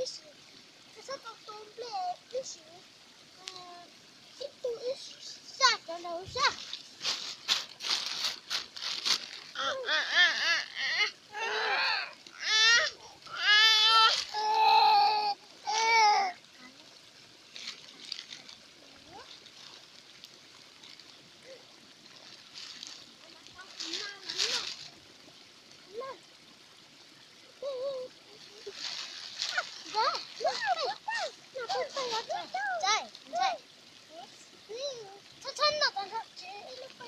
ici. C'est ça ton tomber ici. Si tu es ça, dans le sac.